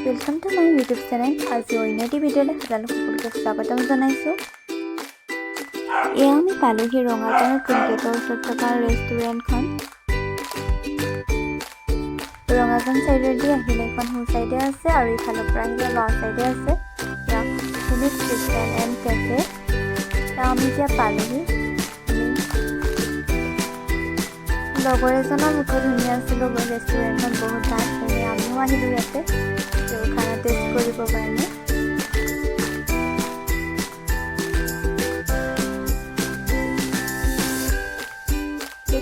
Welcome to my YouTube channel. आज अन्य video सकलोक स्वागतम जानाइছো। আমি পালোহি ৰঙাজানৰ টুনগেটৰ ওচৰত থকা ৰেষ্টুৰেণ্টখন। ৰঙাজান চাইডেদি আহিলে এখন সোঁ চাইডে আছে আৰু ইফালৰ পৰা আহিলে বাওঁ চাইডে আছে। Phoenix kitchen and cafe. আমি এতিয়া পালোহি। লগৰ এজনৰ মুখত ধুনীয়া আছিল ৰেষ্টুৰেণ্টখন বহুত ভাল। আমিও আহিলোঁ ইয়াতে খানা টেষ্ট কৰিবৰ কাৰণে।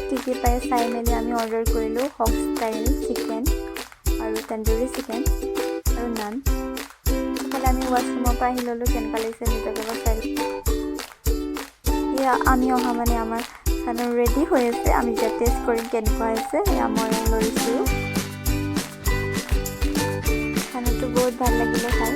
টিকি পাই চাই মেলি আমি অৰ্ডাৰ কৰিলোঁ হক ষ্টাইল চিকেন আৰু তন্দুৰী চিকেন আৰু নান। ইফালে আমি ৱাছৰুমৰ পৰা আহি ল'লোঁ। কেনেকুৱা লাগিছে নিজকে চাই। এয়া আমি অহা মানে আমাৰ খানা ৰেডি হৈ আছে। আমি এতিয়া টেষ্ট কৰিম কেনেকুৱা হৈছে। এয়া মই লৈছোঁ। খানাটো বহুত ভাল লাগিলে খাই।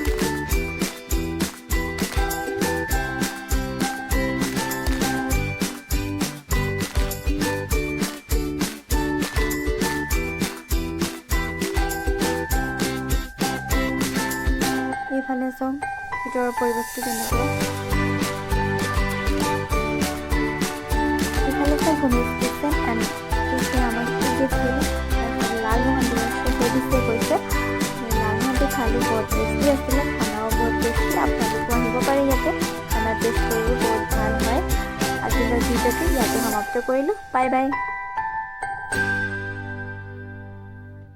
এইফালে চাওক ভিতৰৰ পৰিৱেশটো কেনেকুৱা। এইফালে চাওক ফিনিক্স কিচেন এণ্ড কেফে আমাক দিছিল। লালমোহন দিছে কৈছে। লালমোহনটো খালোঁ বহুত টেষ্টি আছিলে। খানাও বহুত টেষ্টি। আপোনালোকো আহিব পাৰে ইয়াতে খানা টেষ্ট কৰিব বহুত ভাল হয়। আজিলৈ ভিডিঅ'টো ইয়াতে সমাপ্ত কৰিলোঁ। Bye bye.